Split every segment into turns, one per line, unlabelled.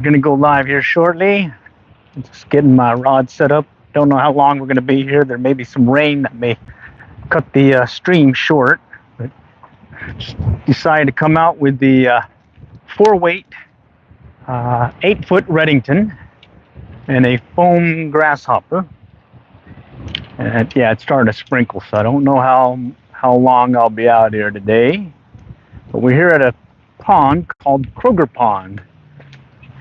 Going to go live here shortly. Just getting my rod set up. Don't know how long we're going to be here. There may be some rain that may cut the stream short. But just decided to come out with the 4-weight, 8-foot Reddington and a foam grasshopper. And yeah, it's starting to sprinkle, so I don't know how long I'll be out here today. But we're here at a pond called Kroger Pond.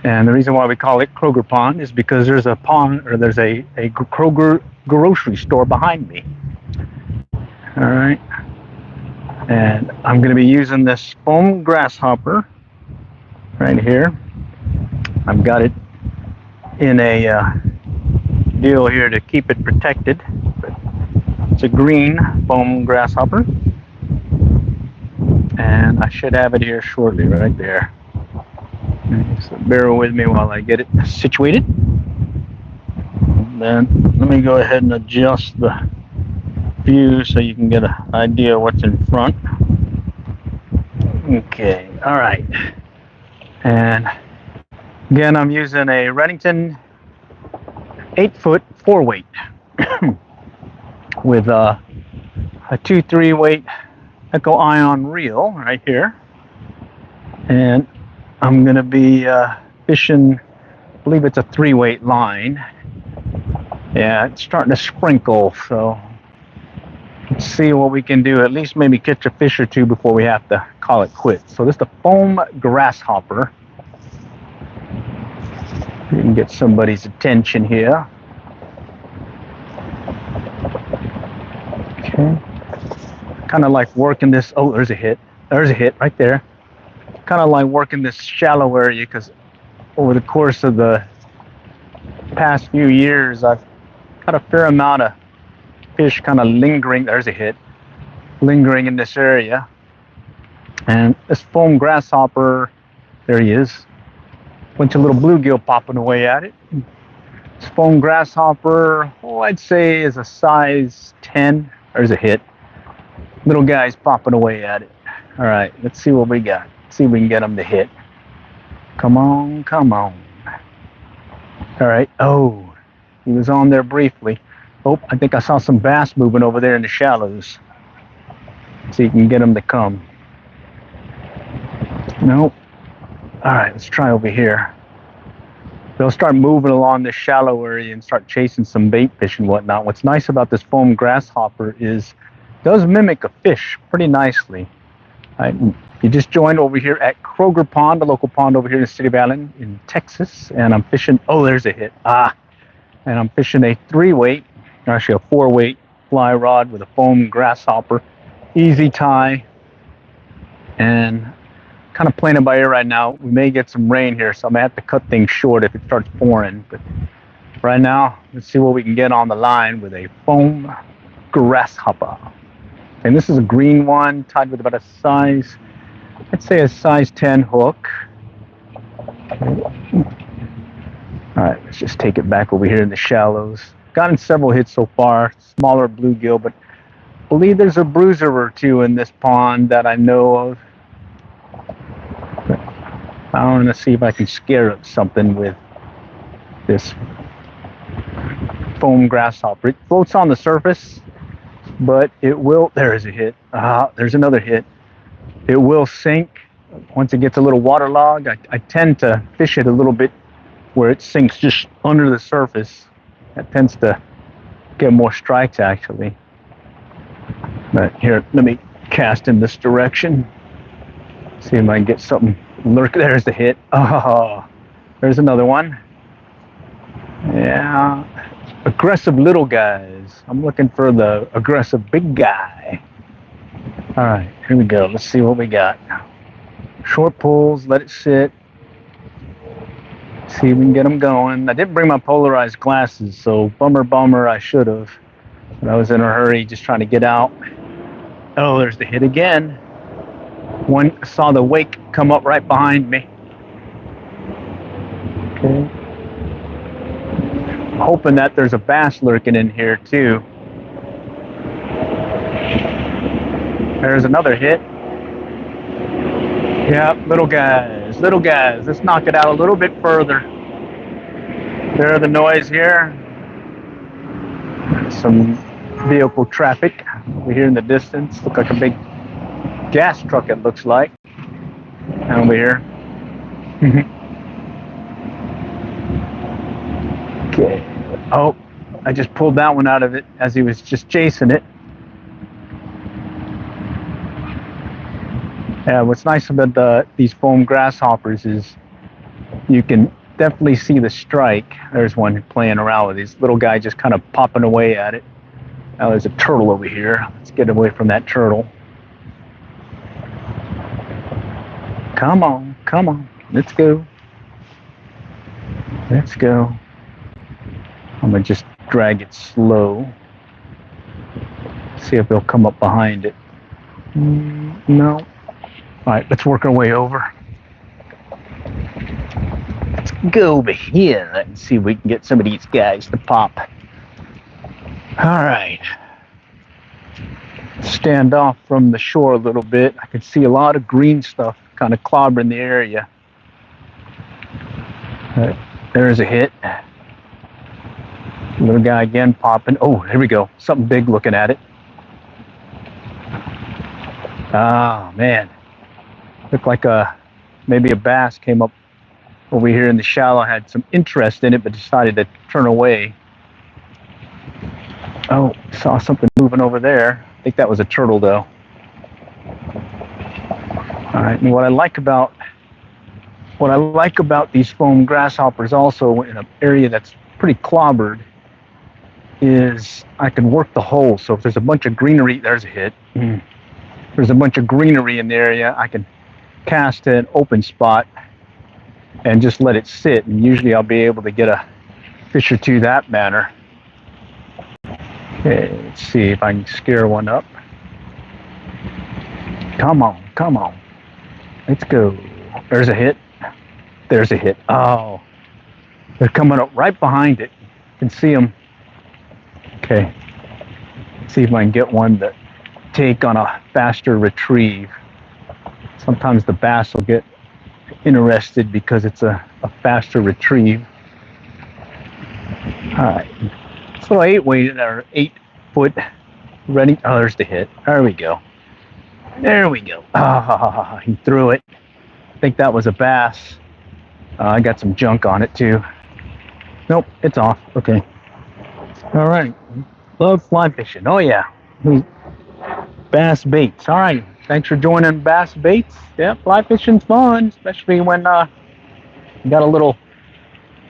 And the reason why we call it Kroger Pond is because there's a pond, or there's a Kroger grocery store behind me. All right. And I'm going to be using this foam grasshopper right here. I've got it in a deal here to keep it protected. It's a green foam grasshopper. And I should have it here shortly, right there. So bear with me while I get it situated. And then let me go ahead and adjust the view so you can get an idea of what's in front. Okay, all right. And again, I'm using a Reddington 8-foot 4-weight with a 2-3 weight Echo Ion reel right here. And I'm going to be fishing, I believe it's a 3-weight line. Yeah, it's starting to sprinkle, so let's see what we can do. At least maybe catch a fish or two before we have to call it quits. So this is the foam grasshopper. You can get somebody's attention here. Okay. Kind of like working this. Oh, there's a hit. There's a hit right there. Kind of like working this shallow area because over the course of the past few years, I've got a fair amount of fish kind of lingering. There's a hit. Lingering in this area. And this foam grasshopper, there he is. Bunch of little bluegill popping away at it. This foam grasshopper, I'd say is a size 10. There's a hit. Little guy's popping away at it. All right, let's see what we got. See if we can get him to hit. Come on, come on. All right. Oh, he was on there briefly. Oh, I think I saw some bass moving over there in the shallows. See if you can get him to come. Nope. All right, let's try over here. They'll start moving along this shallow area and start chasing some bait fish and whatnot. What's nice about this foam grasshopper is it does mimic a fish pretty nicely. You just joined over here at Kroger Pond, a local pond over here in the city of Allen in Texas. And I'm fishing, oh, there's a hit. And I'm fishing a 3-weight, actually a 4-weight fly rod with a foam grasshopper. Easy tie. And kind of playing it by ear right now. We may get some rain here, so I may have to cut things short if it starts pouring. But right now, let's see what we can get on the line with a foam grasshopper. And this is a green one, tied with about a size, I'd say a size 10 hook. Okay. All right, let's just take it back over here in the shallows. Gotten several hits so far, smaller bluegill, but I believe there's a bruiser or two in this pond that I know of. I want to see if I can scare something with this foam grasshopper. It floats on the surface, but it will, there's a hit. There's another hit. It will sink once it gets a little waterlogged. I tend to fish it a little bit where it sinks just under the surface. That tends to get more strikes actually. But here, let me cast in this direction. See if I can get something. Lurk, there's the hit. Oh, there's another one. Yeah, aggressive little guys. I'm looking for the aggressive big guy. All right, here we go. Let's see what we got. Short pulls, let it sit. See if we can get them going. I didn't bring my polarized glasses, so bummer, I should have. But I was in a hurry just trying to get out. Oh, there's the hit again. One saw the wake come up right behind me. Okay. I'm hoping that there's a bass lurking in here too. There's another hit. Yeah, little guys. little guys. Let's knock it out a little bit further. There's the noise here. Some vehicle traffic over here in the distance. Look like a big gas truck, it looks like. Over here. Okay. Oh, I just pulled that one out of it as he was just chasing it. Yeah, what's nice about these foam grasshoppers is you can definitely see the strike. There's one playing around with these little guy just kind of popping away at it. Now there's a turtle over here. Let's get away from that turtle. Come on, come on. Let's go. Let's go. I'm going to just drag it slow. See if they'll come up behind it. No. All right, let's work our way over. Let's go over here and see if we can get some of these guys to pop. All right. Stand off from the shore a little bit. I can see a lot of green stuff kind of clobbering the area. There's a hit. Little guy again popping. Oh, here we go. Something big looking at it. Oh, man. Looked like maybe a bass came up over here in the shallow, had some interest in it, but decided to turn away. Oh, saw something moving over there. I think that was a turtle, though. All right, and what I like about these foam grasshoppers also in an area that's pretty clobbered is I can work the hole. So if there's a bunch of greenery, there's a hit. There's a bunch of greenery in the area, I can cast an open spot and just let it sit, and usually I'll be able to get a fish or two that manner. Okay, let's see if I can scare one up. Come on, come on. Let's go. There's a hit. There's a hit. Oh, they're coming up right behind it. You can see them. Okay, let's see if I can get one to take on a faster retrieve. Sometimes the bass will get interested because it's a faster retrieve. All right, so 8-foot ready. Oh, there's the hit. There we go. There we go. Ah, he threw it. I think that was a bass. I got some junk on it too. Nope, it's off. Okay. All right. Love fly fishing. Oh yeah. Bass baits. All right. Thanks for joining Bass Baits. Yeah, fly fishing's fun, especially when you got a little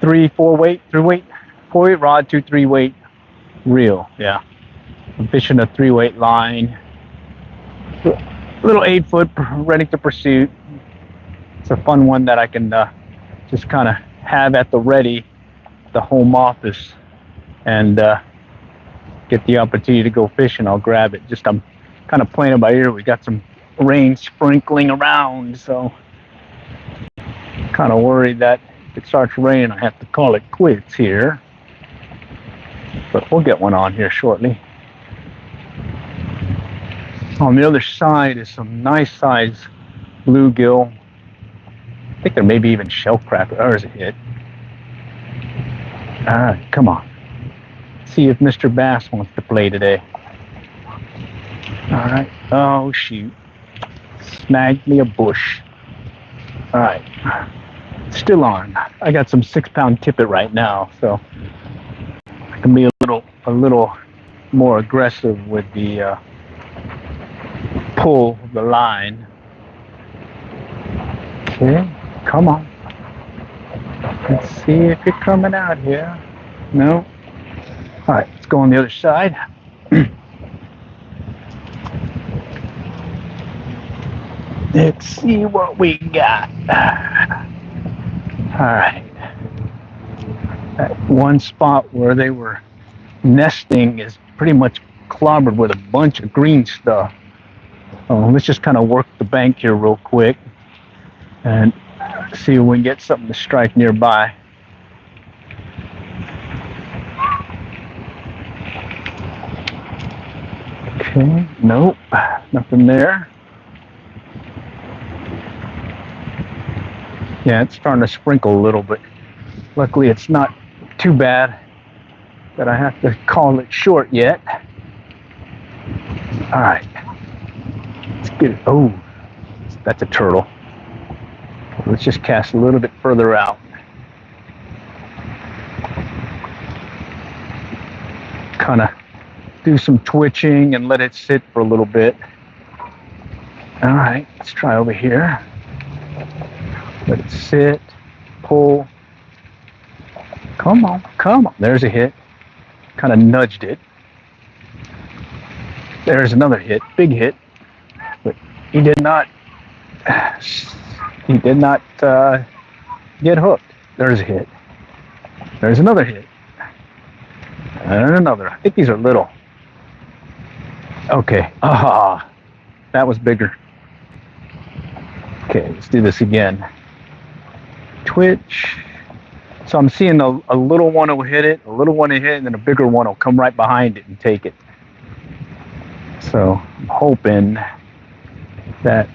4-weight rod, 2-3-weight reel. Yeah. I'm fishing a 3-weight line. Little 8-foot ready to pursuit. It's a fun one that I can just kind of have at the ready, the home office, and get the opportunity to go fishing. I'll grab it. Just I'm kind of playing it by ear. We got some rain sprinkling around, so kind of worried that if it starts raining, I have to call it quits here. But we'll get one on here shortly. On the other side is some nice size bluegill. I think there may be even shell cracker. There's a hit. All right, come on. See if Mr. Bass wants to play today. All right. Oh, shoot. Snagged me a bush. All right. Still on. I got some 6-pound tippet right now, so I can be a little more aggressive with the pull of the line. Okay, come on. Let's see if you're coming out here. No. All right, let's go on the other side. Let's see what we got. All right. That one spot where they were nesting is pretty much clobbered with a bunch of green stuff. Let's just kind of work the bank here real quick and see if we can get something to strike nearby. Okay, nope, nothing there. Yeah, it's starting to sprinkle a little, but luckily it's not too bad that I have to call it short yet. All right, let's get it. Oh, that's a turtle. Let's just cast a little bit further out. Kind of do some twitching and let it sit for a little bit. All right, let's try over here. Let it sit, pull. Come on, come on. There's a hit. Kind of nudged it. There's another hit, big hit. But he did not get hooked. There's a hit. There's another hit. And another. I think these are little. Okay. Ah, that was bigger. Okay, let's do this again. Twitch. So I'm seeing a little one will hit it, a little one will hit it, and then a bigger one will come right behind it and take it. So I'm hoping that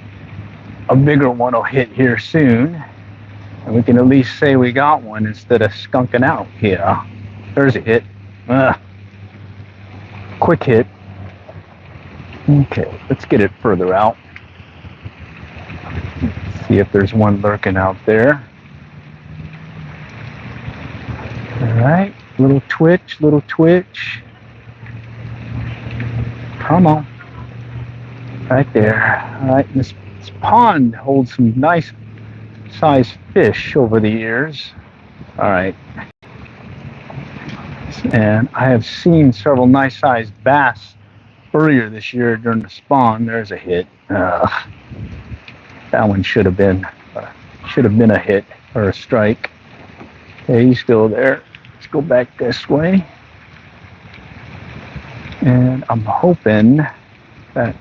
a bigger one will hit here soon, and we can at least say we got one instead of skunking out. Yeah, there's a hit. Quick hit. Okay, let's get it further out. See if there's one lurking out there. All right, little twitch, little twitch. Come on. Right there. All right, this pond holds some nice sized fish over the years. All right. And I have seen several nice sized bass earlier this year during the spawn. There's a hit. That one should have been a hit or a strike. Okay, he's still there. Let's go back this way. And I'm hoping that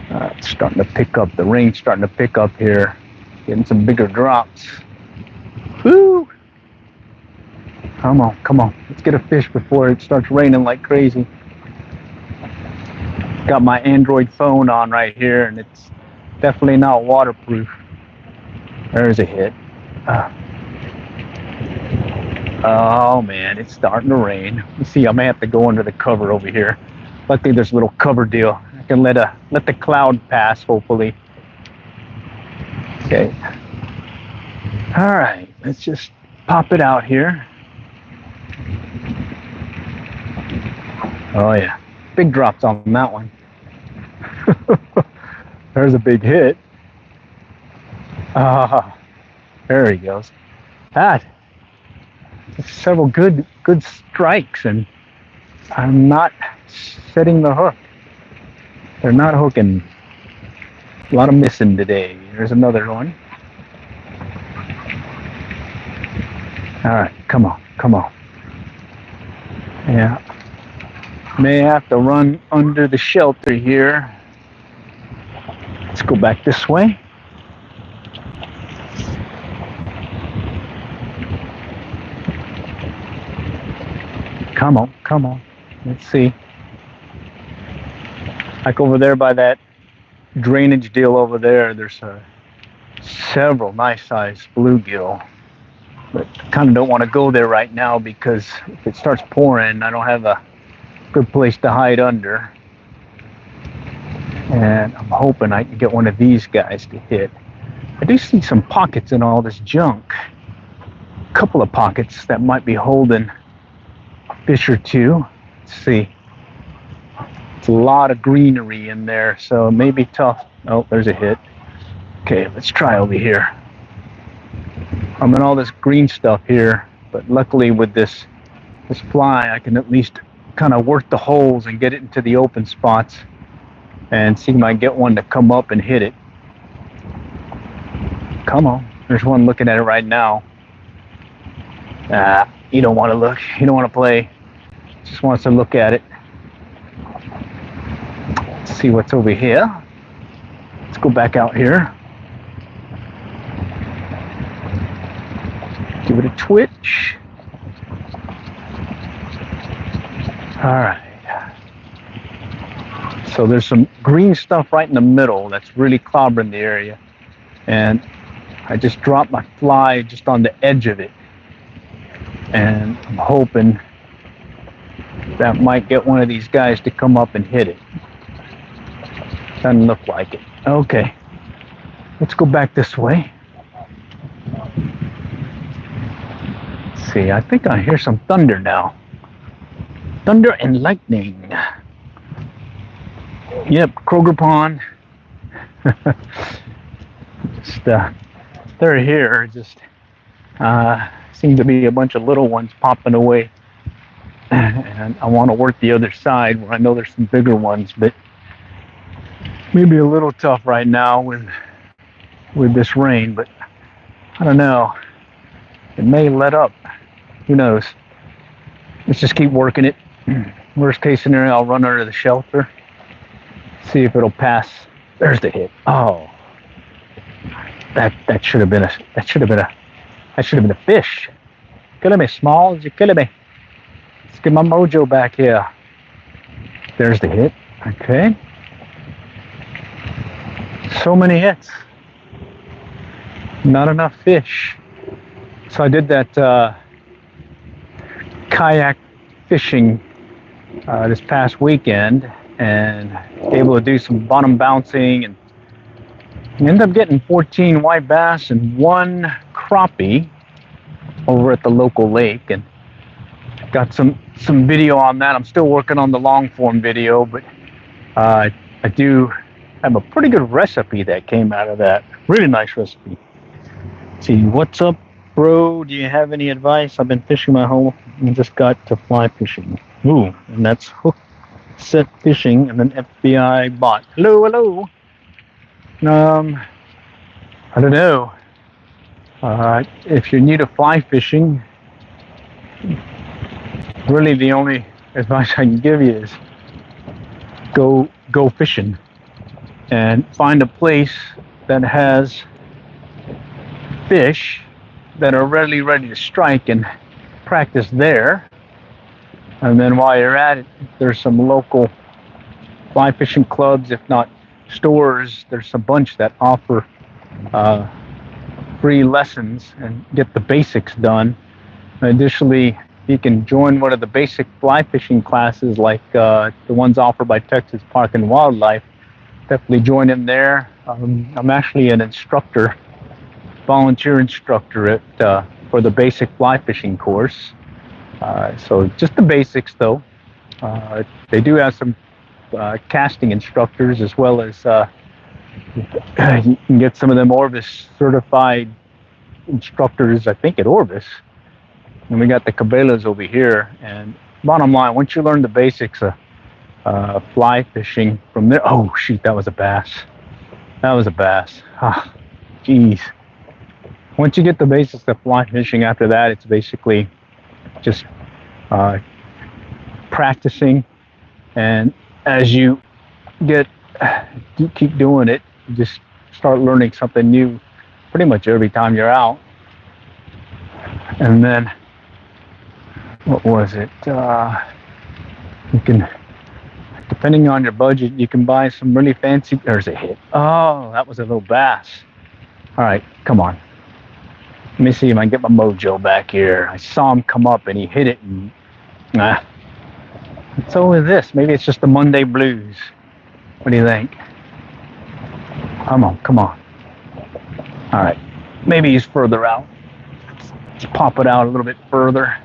it's starting to pick up. The rain's starting to pick up here. Getting some bigger drops. Woo! Come on, come on. Let's get a fish before it starts raining like crazy. Got my Android phone on right here, and it's definitely not waterproof. There's a hit. Oh man, it's starting to rain. You see, I may have to go under the cover over here. Luckily, there's a little cover deal. I can let the cloud pass, hopefully. Okay. All right, let's just pop it out here. Oh yeah, big drops on that one. There's a big hit. There he goes. That. Several good strikes, and I'm not setting the hook. They're not hooking. A lot of missing today. There's another one. All right, come on, come on. Yeah, may have to run under the shelter here. Let's go back this way. Come on, come on. Let's see. Like over there by that drainage deal over there, there's several nice sized bluegill. But I kind of don't want to go there right now because if it starts pouring, I don't have a good place to hide under. And I'm hoping I can get one of these guys to hit. I do see some pockets in all this junk. A couple of pockets that might be holding fish or two. Let's see. It's a lot of greenery in there, so it may be tough. Oh, there's a hit. Okay, let's try over here. I'm in all this green stuff here, but luckily with this fly, I can at least kind of work the holes and get it into the open spots and see if I can get one to come up and hit it. Come on. There's one looking at it right now. You don't want to look. You don't want to play. Just wants to look at it. Let's see what's over here. Let's go back out here. Give it a twitch. All right. So there's some green stuff right in the middle that's really clobbering the area. And I just dropped my fly just on the edge of it, and I'm hoping that might get one of these guys to come up and hit it. Doesn't look like it. Okay, let's go back this way. Let's see, I think I hear some thunder now. Thunder and lightning. Yep, Kroger pond. Just, they're here. Just seem to be a bunch of little ones popping away, and I want to work the other side where I know there's some bigger ones, but maybe a little tough right now with this rain. But I don't know. It may let up. Who knows? Let's just keep working it. Worst case scenario, I'll run under the shelter. See if it'll pass. There's the hit. Oh, that should have been a fish. Killing me, Smalls. You're killing me. Let's get my mojo back here. There's the hit. Okay. So many hits. Not enough fish. So I did that kayak fishing this past weekend, and able to do some bottom bouncing, and ended up getting 14 white bass and 1 crappie over at the local lake, and got some video on that. I'm still working on the long form video, but I do have a pretty good recipe that came out of that. Really nice recipe. Let's see, what's up, bro? Do you have any advice? I've been fishing my whole and just got to fly fishing. Ooh, and that's hook set fishing, and then FBI bot. Hello. I don't know. If you're new to fly fishing, really the only advice I can give you is go fishing and find a place that has fish that are ready to strike, and practice there. And then while you're at it, there's some local fly fishing clubs, if not stores. There's a bunch that offer free lessons and get the basics done. Additionally, you can join one of the basic fly fishing classes, like the ones offered by Texas Park and Wildlife. Definitely join in there. I'm actually an instructor, volunteer instructor for the basic fly fishing course. So just the basics, though. They do have some casting instructors, as well as you can get some of them Orvis certified instructors, I think, at Orvis. And we got the Cabela's over here. And bottom line, once you learn the basics of fly fishing from there, oh shoot, that was a bass. Ah, geez. Once you get the basics of fly fishing, after that, it's basically just practicing, and as you keep doing it, you just start learning something new pretty much every time you're out. And then, what was it? You can, depending on your budget, you can buy some really fancy. There's a hit. Oh, that was a little bass. All right, come on. Let me see if I can get my mojo back here. I saw him come up and he hit it, and what's over this? Maybe it's just the Monday blues. What do you think? Come on. All right, maybe he's further out. Let's pop it out a little bit further.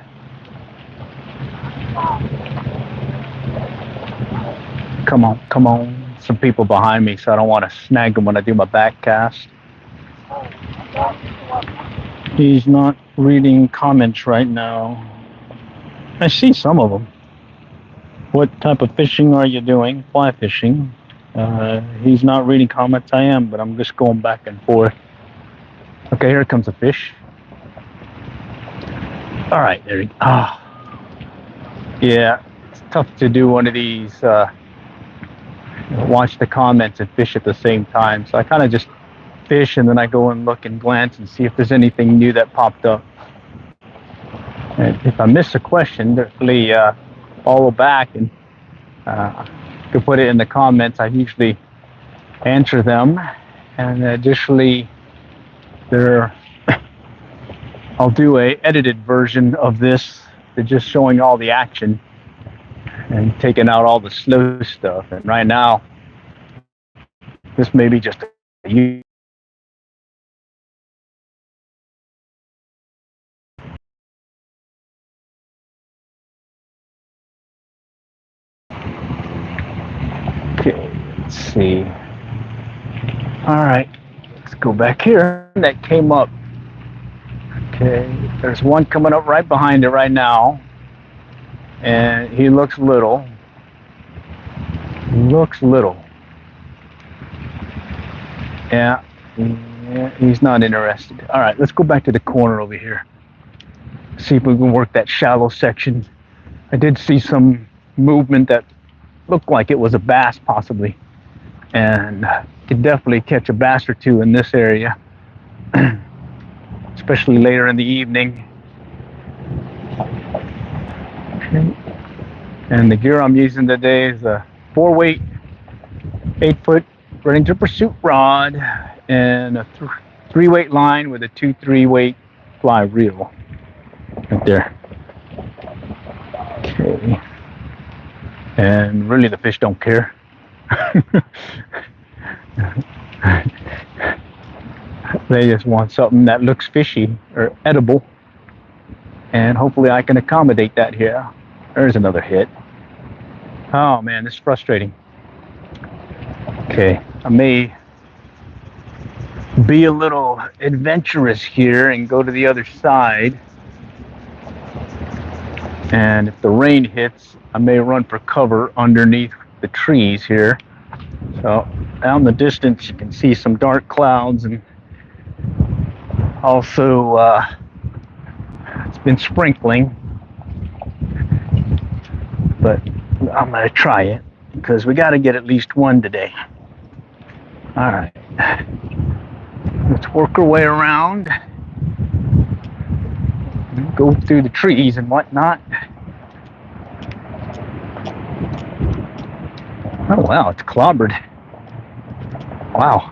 Come on. Some people behind me, so I don't want to snag them when I do my back cast. He's not reading comments right now. I see some of them. What type of fishing are you doing? Fly fishing. He's not reading comments. I am, but I'm just going back and forth. Okay, here comes a fish. All right, there he goes. Yeah, it's tough to do one of these, watch the comments and fish at the same time. So I kind of just fish, and then I go and look and glance and see if there's anything new that popped up. And if I miss a question, definitely follow back and you can put it in the comments. I usually answer them. And additionally, There, I'll do a edited version of this, just showing all the action and taking out all the slow stuff. And right now, this may be just a okay, let's see. All right, let's go back here. That came up. Okay, there's one coming up right behind it right now. And he looks little. Looks little. Yeah, he's not interested. All right, let's go back to the corner over here. See if we can work that shallow section. I did see some movement that looked like it was a bass possibly. And could definitely catch a bass or two in this area. Especially later in the evening. Okay. And the gear I'm using today is a 4-weight, 8-foot running to pursuit rod and a 3-weight line with a 2 3-weight fly reel. Right there. Okay. And really the fish don't care. They just want something that looks fishy or edible. And hopefully I can accommodate that here. There's another hit. Oh man, this is frustrating. Okay, I may be a little adventurous here and go to the other side. And if the rain hits, I may run for cover underneath the trees here. So out in the distance, you can see some dark clouds, and also it's been sprinkling. But I'm gonna try it because we got to get at least one today. All right, let's work our way around, go through the trees and whatnot. Oh wow, it's clobbered. Wow.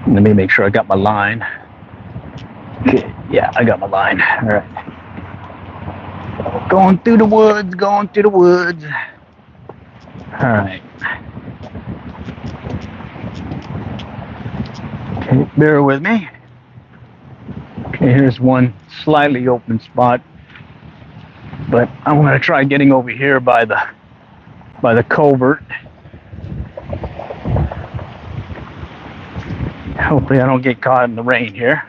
Let me make sure I got my line. Okay, yeah, I got my line. All right. Going through the woods, going through the woods. All right. Okay, bear with me. Okay, here's one slightly open spot, but I'm gonna try getting over here by the culvert. Hopefully I don't get caught in the rain here.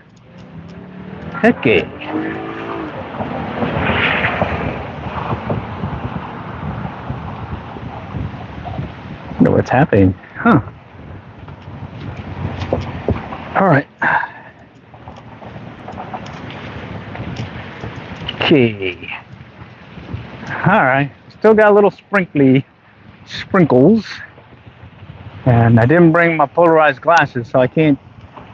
Okay. I wonder what's happening. Huh. All right. Okay. All right. Still got a little sprinkles. And I didn't bring my polarized glasses, so I can't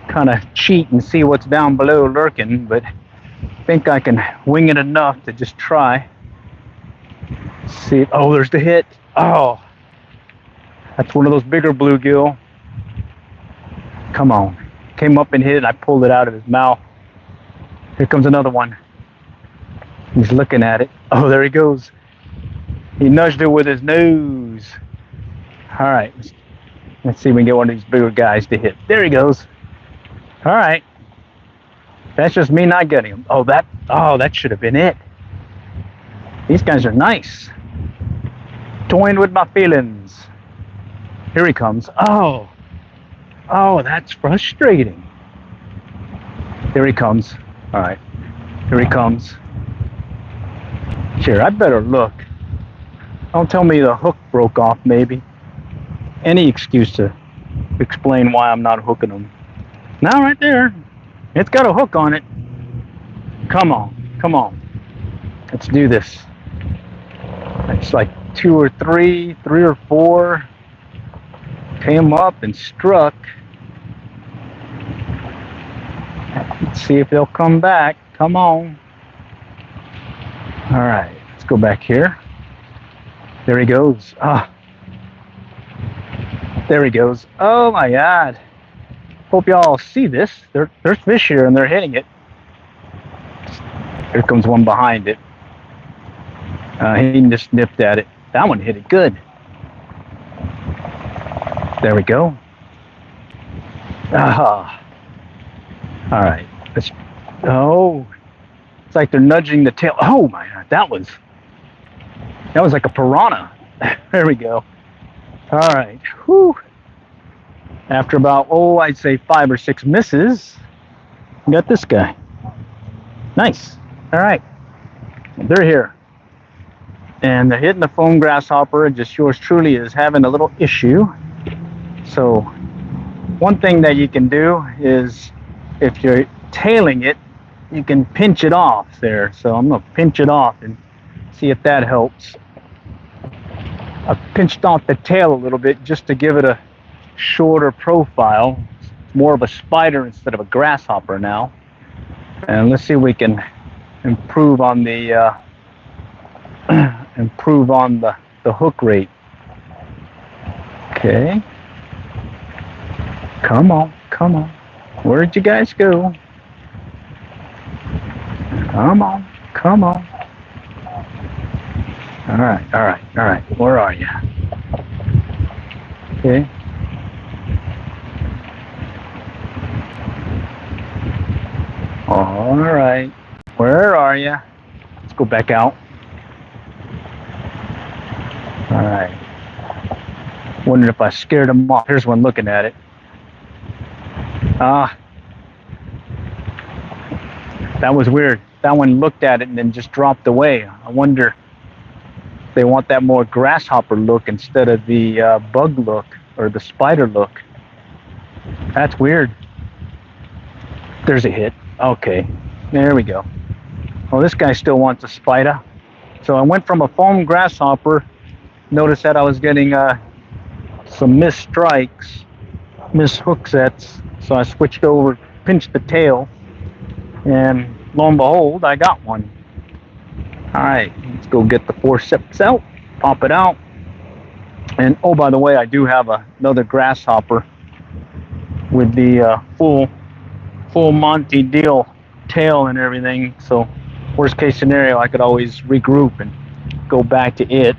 kind of cheat and see what's down below lurking, but I think I can wing it enough to just try. See, oh, there's the hit. Oh, that's one of those bigger bluegill. Come on. Came up and hit it. I pulled it out of his mouth. Here comes another one. He's looking at it. Oh, there he goes. He nudged it with his nose. All right. Let's see if we can get one of these bigger guys to hit. There he goes. All right. That's just me not getting him. Oh, that should have been it. These guys are nice. Toying with my feelings. Here he comes. Oh, that's frustrating. Here he comes. All right. Here he comes. Here, I better look. Don't tell me the hook broke off, maybe. Any excuse to explain why I'm not hooking them. Now, right there. It's got a hook on it. Come on. Let's do this. It's like 2 or 3 or 4. Came up and struck. Let's see if they'll come back. Come on. All right, let's go back here. There he goes. There he goes. Oh my God. Hope y'all see this. There's fish here and they're hitting it. Here comes one behind it. He just nipped at it. That one hit it good. There we go. Ah. All right. Oh, it's like they're nudging the tail. Oh my God, that was like a piranha. There we go. All right. Whew. After about, I'd say 5 or 6 misses, we got this guy. Nice. All right. They're here. And they're hitting the foam grasshopper. Just yours truly is having a little issue. So one thing that you can do is, if you're tailing it, you can pinch it off there. So I'm going to pinch it off and see if that helps. I pinched off the tail a little bit just to give it a shorter profile. It's more of a spider instead of a grasshopper now. And let's see if we can improve on the the hook rate. Okay. Come on. Where'd you guys go? Come on. All right. Where are you? Okay. All right. Where are you? Let's go back out. All right. Wondering if I scared him off. Here's one looking at it. That was weird. That one looked at it and then just dropped away. I wonder if they want that more grasshopper look instead of the bug look or the spider look. That's weird. There's a hit. Okay, there we go. Well, this guy still wants a spider. So I went from a foam grasshopper. Notice that I was getting some missed strikes, missed hook sets. So I switched over, pinched the tail, and lo and behold, I got one. All right, let's go get the forceps out, pop it out. And oh, by the way, I do have another grasshopper with the full Monty deal tail and everything. So worst case scenario, I could always regroup and go back to it.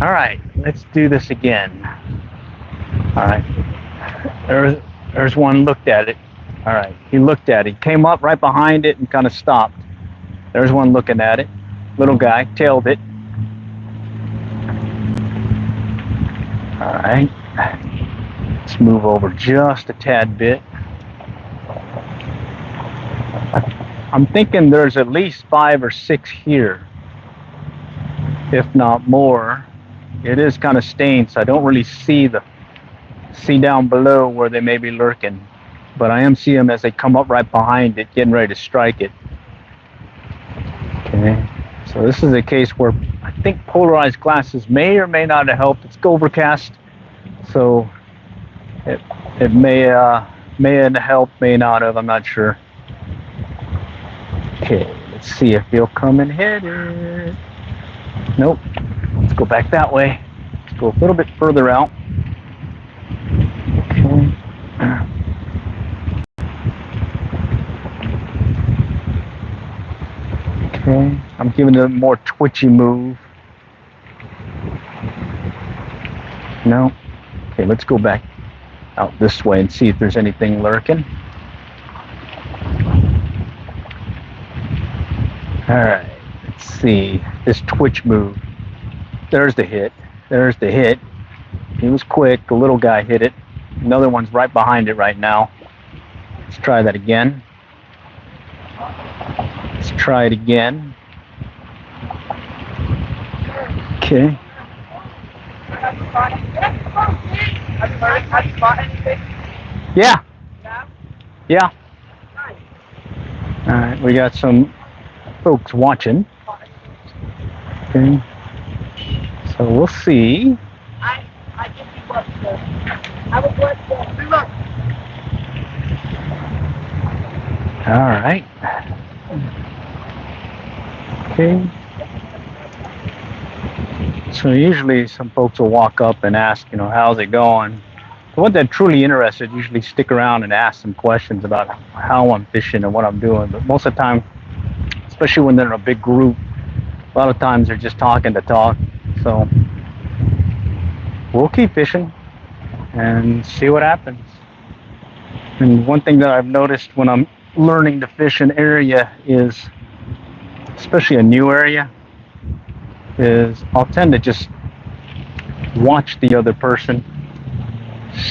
All right, let's do this again. All right, there's one looked at it. All right, he looked at it. He came up right behind it and kind of stopped. There's one looking at it. Little guy, tailed it. All right, let's move over just a tad bit. I'm thinking there's at least 5 or 6 here, if not more. It is kind of stained, so I don't really see down below where they may be lurking, but I am seeing them as they come up right behind it, getting ready to strike it. Okay, so this is a case where I think polarized glasses may or may not have helped. It's overcast, so it may have helped, may not have. I'm not sure. Okay, let's see if he'll come and hit it. Nope. Let's go back that way. Let's go a little bit further out. Okay. Okay, I'm giving it a more twitchy move. No. Okay, let's go back out this way and see if there's anything lurking. All right, let's see this twitch move. There's the hit. He was quick. The little guy hit it. Another one's right behind it right now. Let's try that again. Let's try it again. Okay. Yeah. Yeah. All right, we got some folks watching. Okay. So we'll see. All right. Okay. So usually some folks will walk up and ask, how's it going? The ones that are truly interested usually stick around and ask some questions about how I'm fishing and what I'm doing. But most of the time, especially when they're in a big group, a lot of times they're just talking to talk. So we'll keep fishing and see what happens. And one thing that I've noticed when I'm learning to fish an area is, especially a new area, is I'll tend to just watch the other person,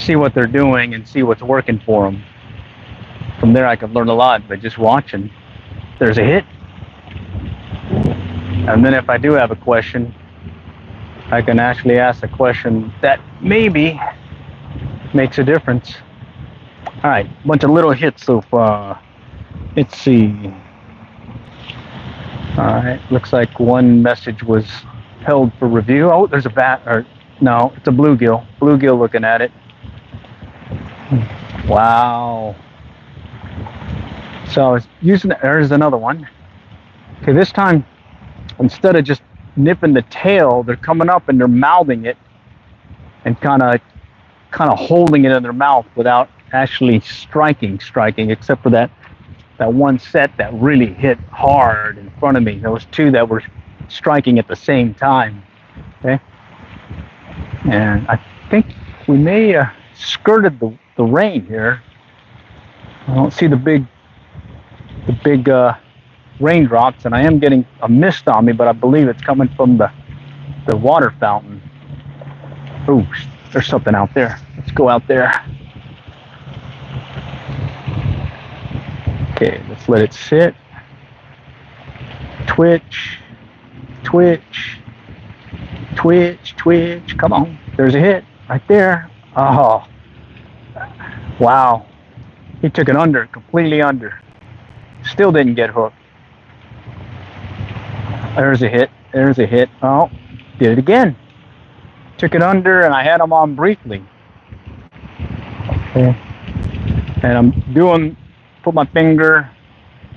see what they're doing, and see what's working for them. From there, I can learn a lot by just watching. There's a hit. And then if I do have a question, I can actually ask a question that maybe makes a difference. All right, bunch of little hits so far. Let's see. All right, looks like one message was held for review. Oh, there's a bat, or no, it's a bluegill. Bluegill looking at it. Wow. So I was using, there's another one. Okay, this time, instead of just nipping the tail, they're coming up and they're mouthing it and kind of holding it in their mouth without actually striking, except for that one set that really hit hard in front of me. Those two that were striking at the same time. Okay, and I think we may have skirted the rain here. I don't see the big raindrops, and I am getting a mist on me, but I believe it's coming from the water fountain. Ooh, there's something out there. Let's go out there. Okay, let's let it sit. Twitch. Come on. There's a hit right there. Oh, wow. He took it under, completely under. Still didn't get hooked. There's a hit. Oh, did it again. Took it under, and I had him on briefly. Okay. And I'm put my finger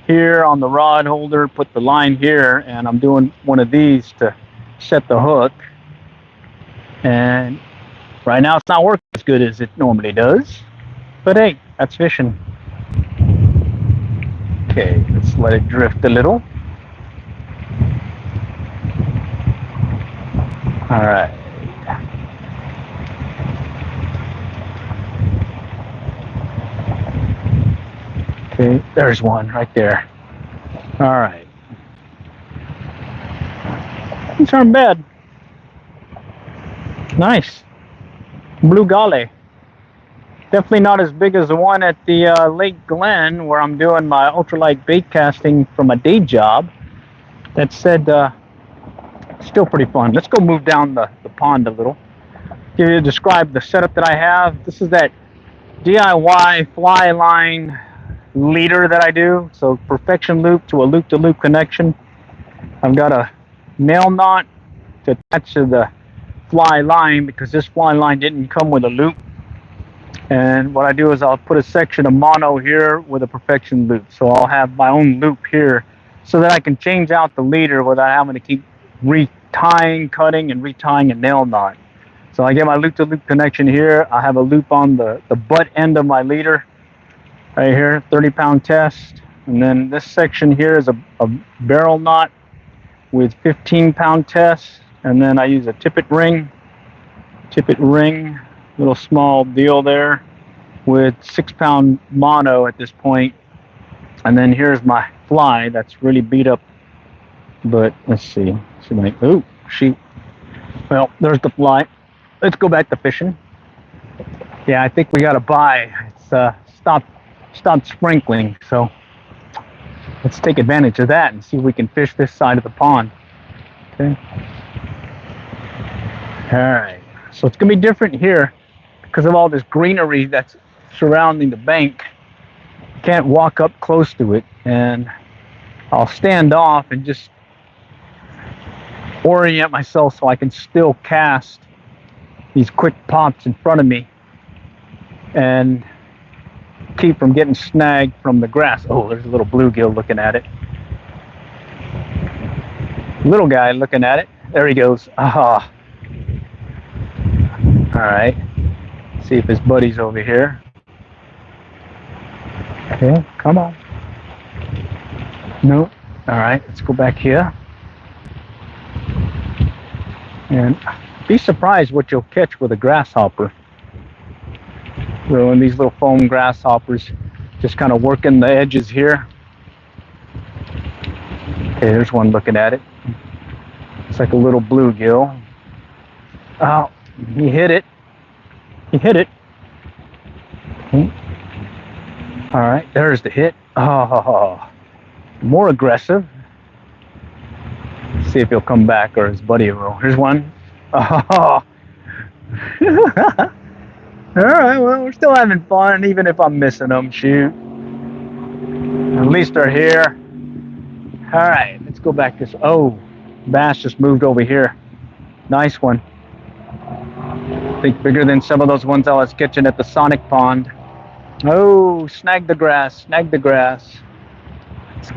here on the rod holder, put the line here, and I'm doing one of these to set the hook. And right now it's not working as good as it normally does. But hey, that's fishing. Okay, let's let it drift a little. All right. Okay, there's one right there. All right. These aren't bad. Nice. Blue Gale. Definitely not as big as the one at the Lake Glen, where I'm doing my ultralight bait casting from a day job. That said, still pretty fun. Let's go move down the pond a little. Describe the setup that I have. This is that DIY fly line leader that I do. So perfection loop to a loop-to-loop connection. I've got a nail knot to attach to the fly line because this fly line didn't come with a loop. And what I do is I'll put a section of mono here with a perfection loop. So I'll have my own loop here so that I can change out the leader without having to keep retying, cutting, and retying a nail knot. So I get my loop-to-loop connection here. I have a loop on the butt end of my leader right here, 30-pound test. And then this section here is a barrel knot with 15-pound test. And then I use a tippet ring, little small deal there with 6-pound mono at this point. And then here's my fly that's really beat up. But let's see. Oh, shoot. Well, there's the fly. Let's go back to fishing. Yeah, I think we got to buy. It's stopped sprinkling. So let's take advantage of that and see if we can fish this side of the pond. Okay. All right. So it's going to be different here because of all this greenery that's surrounding the bank. Can't walk up close to it, and I'll stand off and just orient myself so I can still cast these quick pops in front of me and keep from getting snagged from the grass. Oh, there's a little bluegill looking at it. Little guy looking at it. There he goes. Ah, right. See if his buddy's over here. Okay, come on. Nope. All right, let's go back here. And be surprised what you'll catch with a grasshopper. So in these little foam grasshoppers, just kind of working the edges here. Okay, there's one looking at it. It's like a little bluegill. Oh, he hit it. He hit it. Okay. All right, there's the hit. Oh, more aggressive. See if he'll come back or his buddy will. Here's one. Oh. All right, well, we're still having fun, even if I'm missing them. Shoot. At least they're here. All right, let's go back this. Oh, bass just moved over here. Nice one. I think bigger than some of those ones I was catching at the Sonic Pond. Oh, snag the grass, snag the grass. Let's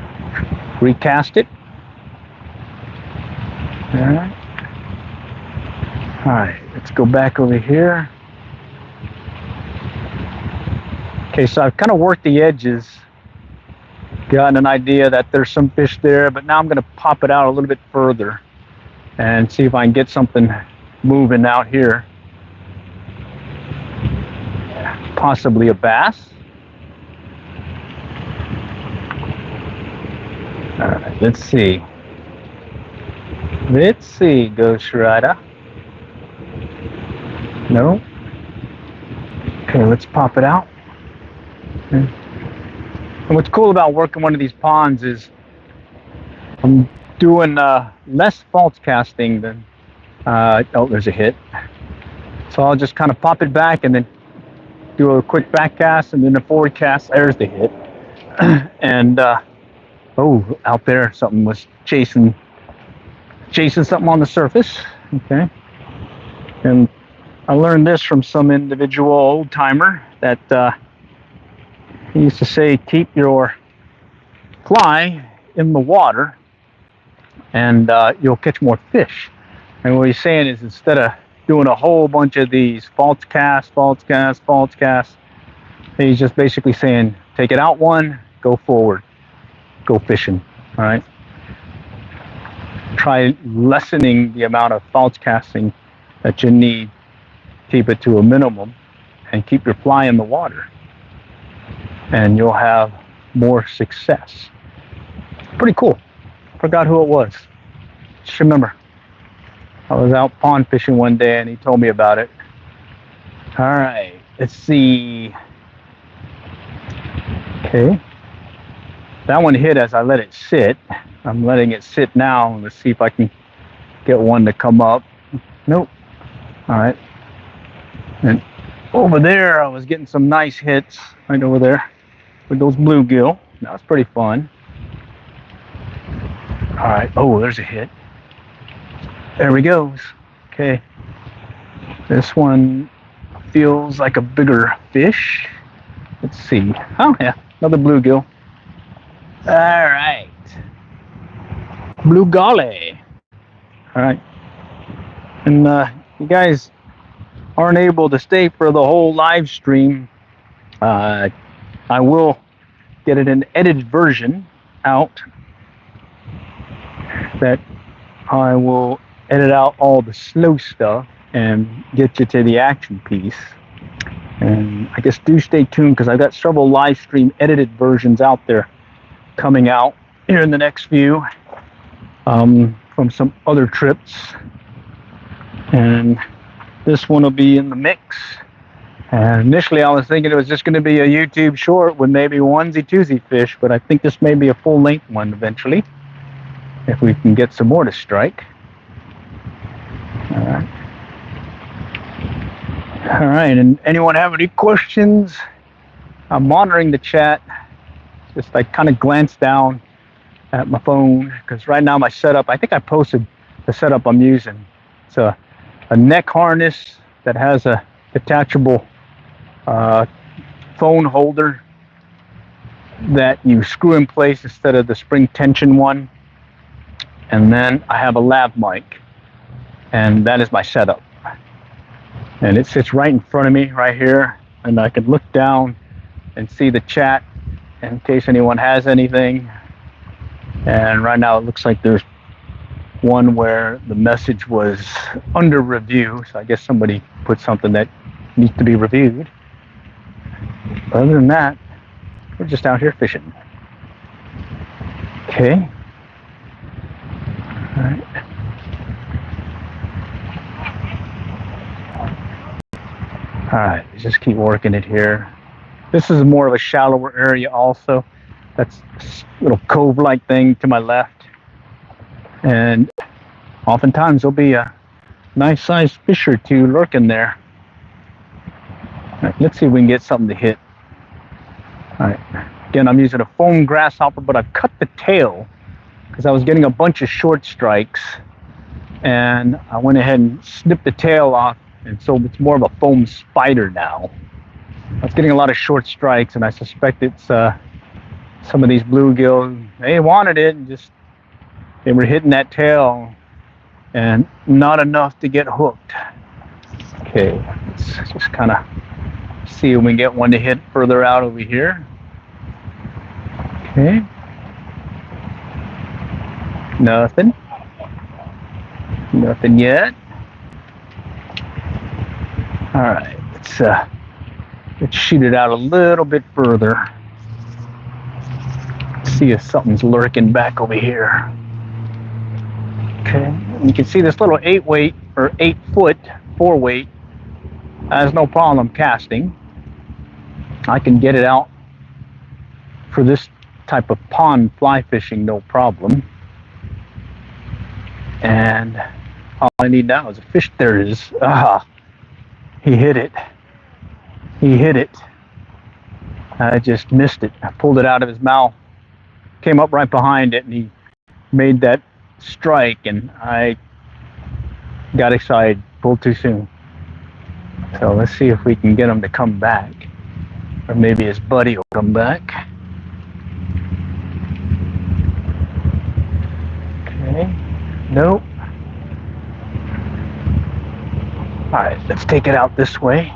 recast it. All right. All right, let's go back over here. Okay, so I've kind of worked the edges, gotten an idea that there's some fish there, but now I'm going to pop it out a little bit further and see if I can get something moving out here. Possibly a bass. All right, let's see. Let's see, Ghost Rider. No. Okay, let's pop it out. And what's cool about working one of these ponds is I'm doing less false casting than, oh, there's a hit. So I'll just kind of pop it back and then do a quick back cast and then a forward cast. There's the hit. And, oh, out there something was chasing something on the surface. Okay. And I learned this from some individual old timer that he used to say, keep your fly in the water and you'll catch more fish. And what he's saying is instead of doing a whole bunch of these false cast, he's just basically saying, take it out one, go forward, go fishing. All right. Try lessening the amount of false casting that you need. Keep it to a minimum and keep your fly in the water. And you'll have more success. Pretty cool. Forgot who it was. Just remember, I was out pond fishing one day and he told me about it. All right, let's see. Okay. That one hit as I let it sit. I'm letting it sit now. Let's see if I can get one to come up. Nope. All right. And over there, I was getting some nice hits right over there with those bluegill. That was pretty fun. All right. Oh, there's a hit. There he goes. Okay. This one feels like a bigger fish. Let's see. Oh, yeah. Another bluegill. All right. Blue golly. All right. And you guys aren't able to stay for the whole live stream. I will get it an edited version out that I will edit out all the slow stuff and get you to the action piece. And I guess do stay tuned because I've got several live stream edited versions out there coming out here in the next few from some other trips. And this one will be in the mix. And initially I was thinking it was just going to be a YouTube short with maybe onesie-twosie fish, but I think this may be a full-length one eventually, if we can get some more to strike. All right. All right, and anyone have any questions? I'm monitoring the chat. Just I kind of glanced down at my phone because right now my setup, I think I posted the setup I'm using. It's a neck harness that has a detachable phone holder that you screw in place instead of the spring tension one. And then I have a lav mic, and that is my setup. And it sits right in front of me right here, and I can look down and see the chat in case anyone has anything. And right now it looks like there's one where the message was under review, so I guess somebody put something that needs to be reviewed. Other than that, we're just out here fishing. Okay. All right. All right, just keep working it here. This is more of a shallower area also. That's a little cove-like thing to my left. And oftentimes there'll be a nice-sized fish or two lurking there. All right, let's see if we can get something to hit. All right. Again, I'm using a foam grasshopper, but I've cut the tail because I was getting a bunch of short strikes. And I went ahead and snipped the tail off, and so it's more of a foam spider now. I was getting a lot of short strikes, and I suspect it's some of these bluegill, they wanted it, and just they were hitting that tail and not enough to get hooked. Okay, let's just kind of see if we can get one to hit further out over here. Okay. Nothing. Nothing yet. All right, let's shoot it out a little bit further. See if something's lurking back over here. Okay, and you can see this little 8-weight or 8-foot 4-weight has no problem casting. I can get it out for this type of pond fly fishing, no problem. And all I need now is a fish. There it is. Ah, he hit it. He hit it. I just missed it. I pulled it out of his mouth, came up right behind it, and he made that strike, and I got excited, pulled too soon. So let's see if we can get him to come back, or maybe his buddy will come back. Okay, nope. All right, let's take it out this way.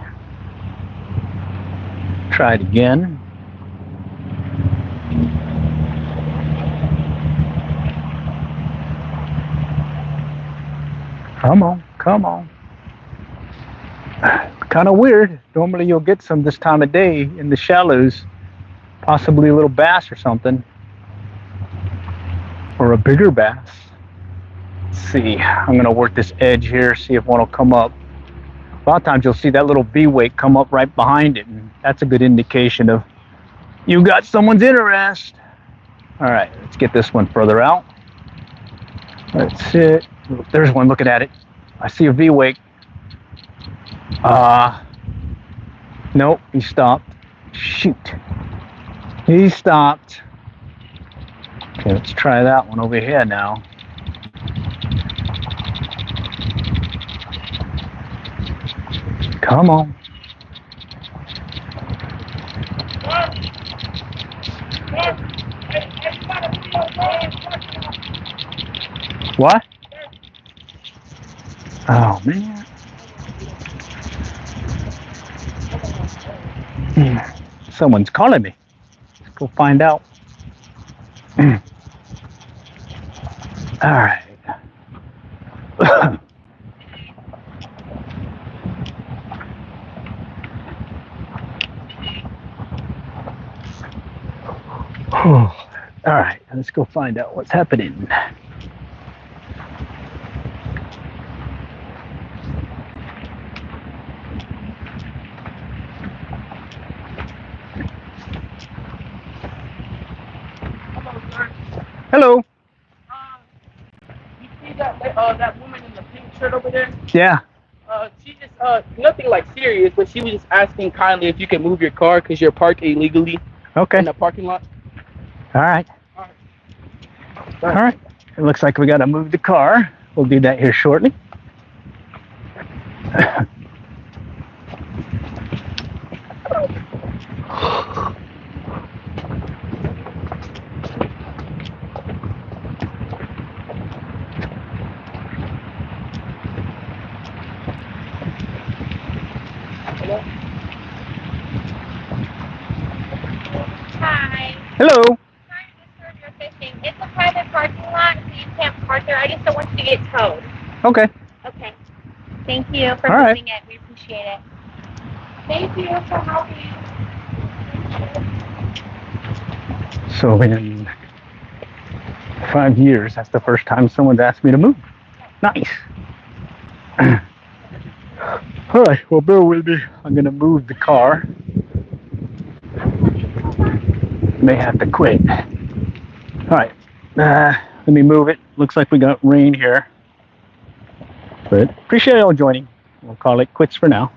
Try it again. Come on, come on. Kind of weird. Normally you'll get some this time of day in the shallows, possibly a little bass or something, or a bigger bass. Let's see, I'm gonna work this edge here, see if one will come up. A lot of times you'll see that little B-weight come up right behind it, and that's a good indication of you got someone's interest. All right, let's get this one further out. That's it. There's one looking at it. I see a V-weight. Nope, he stopped. Shoot. He stopped. Okay, let's try that one over here now. Come on. What? Oh, man. Someone's calling me. Let's go find out. All right. All right, let's go find out what's happening. Hello.
You see that woman in the pink shirt over there?
Yeah.
She just nothing like serious, but she was just asking kindly if you can move your car because you're parked illegally.
Okay.
In the parking lot.
All right. All right. It looks like we got to move the car. We'll do that here shortly. Hello.
Sorry to disturb your fishing. It's a private parking lot, so you can't park there. I just don't want you to get towed.
Okay.
Okay. Thank you for
All right.
moving it. We appreciate it. Thank you for helping.
So in 5 years, that's the first time someone's asked me to move. Nice. All right, well, bear with me. I'm going to move the car. May have to quit. All right, let me move it. Looks like we got rain here. But appreciate y'all joining. We'll call it quits for now.